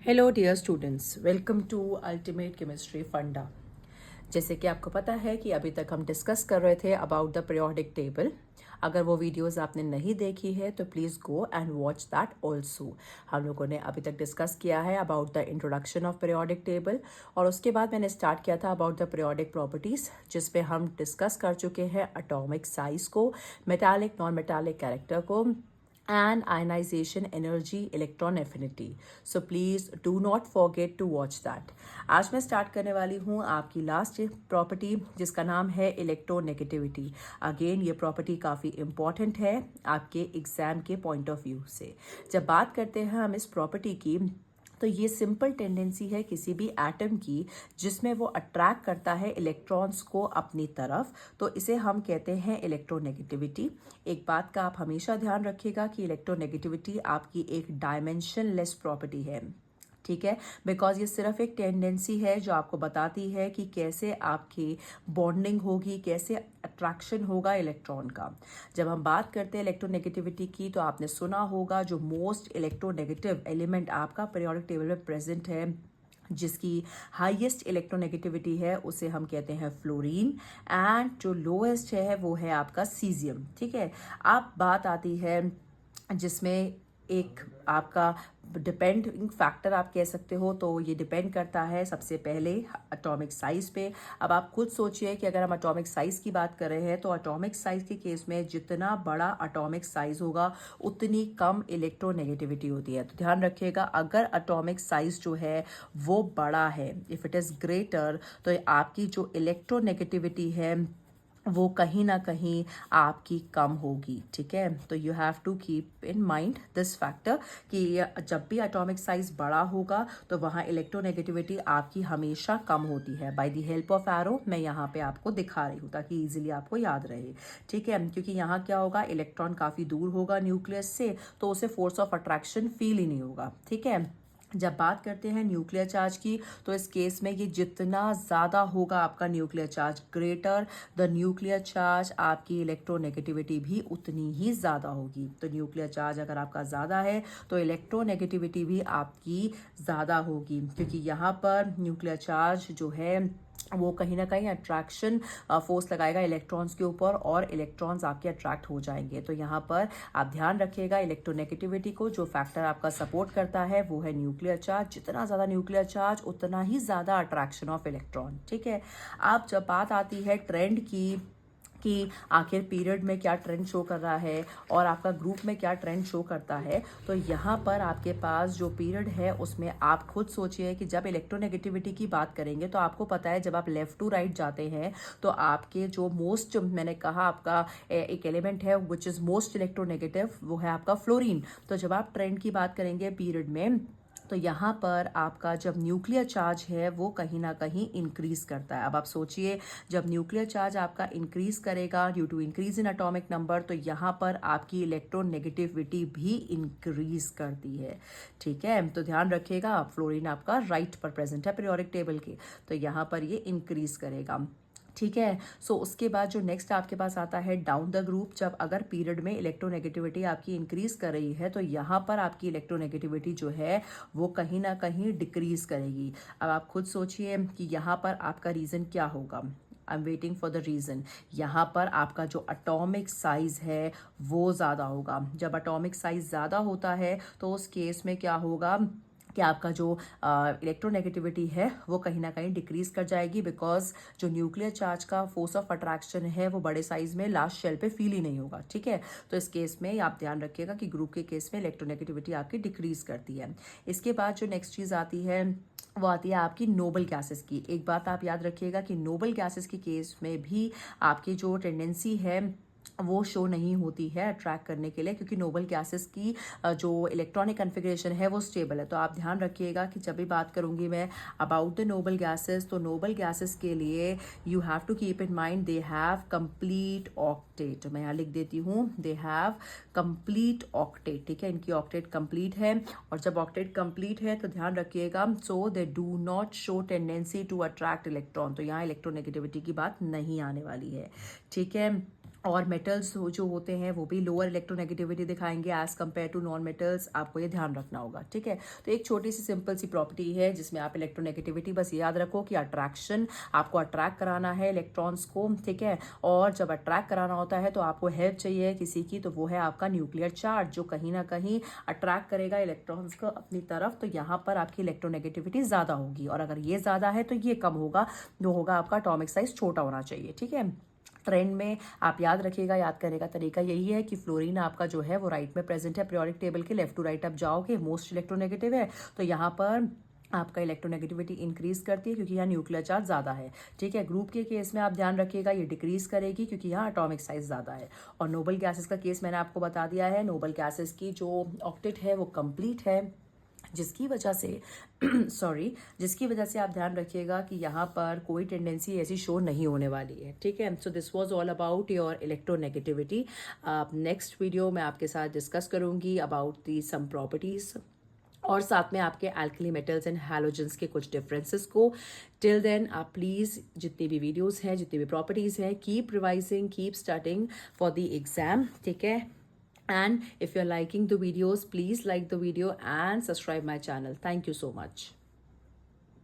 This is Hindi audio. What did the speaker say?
Hello dear students, welcome to ultimate chemistry फंडा। जैसे कि आपको पता है कि अभी तक हम डिस्कस कर रहे थे अबाउट द पीरियोडिक टेबल। अगर वो वीडियोस आपने नहीं देखी है तो please go and watch that also. हम लोगों ने अभी तक डिस्कस किया है about the introduction of periodic table, और उसके बाद मैंने स्टार्ट किया था अबाउट द पीरियोडिक प्रॉपर्टीज़, जिसपे हम डिस्कस कर चुके हैं अटोमिक साइज को, मेटालिक नॉन मेटालिक कैरेक्टर को, and ionization energy electron affinity. So please do not forget to watch that. आज मैं स्टार्ट करने वाली हूँ आपकी लास्ट प्रॉपर्टी, जिसका नाम है इलेक्ट्रोनेगेटिविटी। अगेन ये प्रॉपर्टी काफ़ी इंपॉर्टेंट है आपके एग्जाम के पॉइंट ऑफ व्यू से। जब बात करते हैं हम इस प्रॉपर्टी की, तो ये सिंपल टेंडेंसी है किसी भी एटम की जिसमें वो अट्रैक्ट करता है इलेक्ट्रॉन्स को अपनी तरफ, तो इसे हम कहते हैं इलेक्ट्रोनेगेटिविटी। एक बात का आप हमेशा ध्यान रखिएगा कि इलेक्ट्रोनेगेटिविटी आपकी एक डायमेंशनलेस प्रॉपर्टी है, ठीक है, बिकॉज ये सिर्फ एक टेंडेंसी है जो आपको बताती है कि कैसे आपकी बॉन्डिंग होगी, कैसे अट्रैक्शन होगा इलेक्ट्रॉन का। जब हम बात करते हैं इलेक्ट्रोनेगेटिविटी की, तो आपने सुना होगा जो मोस्ट इलेक्ट्रोनेगेटिव एलिमेंट आपका पीरियोडिक टेबल में प्रेजेंट है, जिसकी हाईएस्ट इलेक्ट्रोनेगेटिविटी है, उसे हम कहते हैं फ्लोरीन, एंड जो लोएस्ट है वो है आपका सीजियम। ठीक है, अब बात आती है जिसमें एक आपका डिपेंडिंग फैक्टर आप कह सकते हो, तो ये डिपेंड करता है सबसे पहले एटॉमिक साइज पे। अब आप खुद सोचिए कि अगर हम एटॉमिक साइज की बात कर रहे हैं, तो एटॉमिक साइज के केस में जितना बड़ा एटॉमिक साइज होगा उतनी कम इलेक्ट्रोनेगेटिविटी होती है। तो ध्यान रखिएगा, अगर एटॉमिक साइज जो है वो बड़ा है, इफ इट इज ग्रेटर, तो आपकी जो इलेक्ट्रोनेगेटिविटी है वो कहीं ना कहीं आपकी कम होगी। ठीक है, तो you have to keep in mind this factor कि जब भी एटॉमिक साइज बड़ा होगा तो वहाँ इलेक्ट्रोनेगेटिविटी आपकी हमेशा कम होती है। By the help of arrow मैं यहाँ पे आपको दिखा रही हूँ ताकि इजीली आपको याद रहे। ठीक है, क्योंकि यहाँ क्या होगा, इलेक्ट्रॉन काफ़ी दूर होगा न्यूक्लियस से, तो उसे फोर्स ऑफ अट्रैक्शन फील ही नहीं होगा। ठीक है, जब बात करते हैं न्यूक्लियर चार्ज की, तो इस केस में ये जितना ज़्यादा होगा आपका nuclear charge, greater the nuclear charge, आपकी इलेक्ट्रोनेगेटिविटी भी उतनी ही ज़्यादा होगी। तो न्यूक्लियर चार्ज अगर आपका ज़्यादा है तो इलेक्ट्रोनेगेटिविटी भी आपकी ज़्यादा होगी, क्योंकि यहाँ पर न्यूक्लियर चार्ज जो है वो कहीं ना कहीं अट्रैक्शन फोर्स लगाएगा इलेक्ट्रॉन्स के ऊपर, और इलेक्ट्रॉन्स आपके अट्रैक्ट हो जाएंगे। तो यहाँ पर आप ध्यान रखिएगा, इलेक्ट्रोनेगेटिविटी को जो फैक्टर आपका सपोर्ट करता है वो है न्यूक्लियर चार्ज। जितना ज़्यादा न्यूक्लियर चार्ज उतना ही ज़्यादा अट्रैक्शन ऑफ इलेक्ट्रॉन। ठीक है, अब जब बात आती है ट्रेंड की कि आखिर पीरियड में क्या ट्रेंड शो कर रहा है और आपका ग्रुप में क्या ट्रेंड शो करता है, तो यहाँ पर आपके पास जो पीरियड है उसमें आप खुद सोचिए कि जब इलेक्ट्रोनेगेटिविटी की बात करेंगे, तो आपको पता है जब आप लेफ्ट टू राइट जाते हैं तो आपके जो मोस्ट, मैंने कहा आपका एक एलिमेंट है विच इज़ मोस्ट इलेक्ट्रोनेगेटिव, वो है आपका फ्लोरीन। तो जब आप ट्रेंड की बात करेंगे पीरियड में, तो यहाँ पर आपका जब न्यूक्लियर चार्ज है वो कहीं ना कहीं इंक्रीज करता है। अब आप सोचिए, जब न्यूक्लियर चार्ज आपका इंक्रीज करेगा due to increase in atomic number, तो यहाँ पर आपकी इलेक्ट्रोनेगेटिविटी भी इंक्रीज करती है। ठीक है, तो ध्यान रखिएगा, फ्लोरीन आपका राइट पर प्रेजेंट है पीरियोडिक टेबल के, तो यहाँ पर ये इंक्रीज करेगा। ठीक है, सो उसके बाद जो नेक्स्ट आपके पास आता है डाउन द ग्रुप, जब अगर पीरियड में इलेक्ट्रोनेगेटिविटी आपकी इंक्रीज कर रही है, तो यहाँ पर आपकी इलेक्ट्रोनेगेटिविटी जो है वो कहीं ना कहीं डिक्रीज करेगी। अब आप खुद सोचिए कि यहाँ पर आपका रीज़न क्या होगा। I am waiting for the reason. यहाँ पर आपका जो अटोमिक साइज है वो ज़्यादा होगा। जब अटोमिक साइज ज़्यादा होता है तो उस केस में क्या होगा कि आपका जो इलेक्ट्रोनेगेटिविटी है वो कहीं ना कहीं डिक्रीज कर जाएगी, बिकॉज जो न्यूक्लियर चार्ज का फोर्स ऑफ अट्रैक्शन है वो बड़े साइज में लास्ट शेल पे फील ही नहीं होगा। ठीक है, तो इस केस में आप ध्यान रखिएगा कि ग्रुप के केस में इलेक्ट्रोनेगेटिविटी आपकी डिक्रीज करती है। इसके बाद जो नेक्स्ट चीज़ आती है वो आती है आपकी नोबल गैसेस की। एक बात आप याद रखिएगा कि नोबल गैसेस के केस में भी आपकी जो टेंडेंसी है वो शो नहीं होती है अट्रैक्ट करने के लिए, क्योंकि नोबल गैसेस की जो इलेक्ट्रॉनिक कन्फिग्रेशन है वो स्टेबल है। तो आप ध्यान रखिएगा कि जब भी बात करूंगी मैं अबाउट द नोबल गैसेस, तो नोबल गैसेस के लिए you have to keep in mind they have complete octet. मैं यहाँ लिख देती हूँ, दे हैव कंप्लीट ऑक्टेट। ठीक है, इनकी ऑक्टेट कंप्लीट है, और जब ऑक्टेट कंप्लीट है तो ध्यान रखिएगा, so they do not show tendency to attract electron. तो यहाँ इलेक्ट्रोनेगेटिविटी की बात नहीं आने वाली है। ठीक है, और मेटल्स जो होते हैं वो भी लोअर इलेक्ट्रोनेगेटिविटी दिखाएंगे as compare to non metals, आपको ये ध्यान रखना होगा, ठीक है। तो एक छोटी सी सिंपल सी प्रॉपर्टी है जिसमें आप इलेक्ट्रोनेगेटिविटी बस याद रखो कि अट्रैक्शन, आपको अट्रैक्ट कराना है इलेक्ट्रॉन्स को, ठीक है। और जब अट्रैक्ट कराना होता है तो आपको हेल्प चाहिए किसी की, तो वो है आपका न्यूक्लियर चार्ज, जो कहीं ना कहीं अट्रैक्ट करेगा इलेक्ट्रॉन्स को अपनी तरफ। तो यहाँ पर आपकी इलेक्ट्रोनेगेटिविटी ज़्यादा होगी, और अगर ये ज़्यादा है तो ये कम होगा, जो होगा आपका एटॉमिक साइज छोटा होना चाहिए, ठीक है। ट्रेंड में आप याद रखिएगा, याद करने का तरीका यही है कि फ्लोरीन आपका जो है वो राइट में प्रेजेंट है पीरियोडिक टेबल के, लेफ्ट टू राइट आप जाओगे मोस्ट इलेक्ट्रोनेगेटिव है, तो यहाँ पर आपका इलेक्ट्रोनेगेटिविटी इंक्रीज करती है क्योंकि यहाँ न्यूक्लियर चार्ज ज़्यादा है, ठीक है। ग्रुप के केस में आप ध्यान रखिएगा ये डिक्रीज करेगी क्योंकि यहाँ एटॉमिक साइज ज़्यादा है। और नोबल गैसेस का केस मैंने आपको बता दिया है, नोबल गैसेस की जो ऑक्टेट है वो कंप्लीट है, जिसकी वजह से जिसकी वजह से आप ध्यान रखिएगा कि यहाँ पर कोई टेंडेंसी ऐसी शो नहीं होने वाली है, ठीक है। So this was all about your electronegativity. Next video मैं आपके साथ डिस्कस करूंगी अबाउट दी सम प्रॉपर्टीज, और साथ में आपके एल्कली मेटल्स एंड हैलोजेंस के कुछ डिफरेंसेस को। टिल देन आप प्लीज़ जितनी भी वीडियोस हैं, जितनी भी प्रॉपर्टीज़ हैं, keep revising, keep studying for the exam, ठीक है। And if you're liking the videos, please like the video and subscribe my channel. Thank you so much.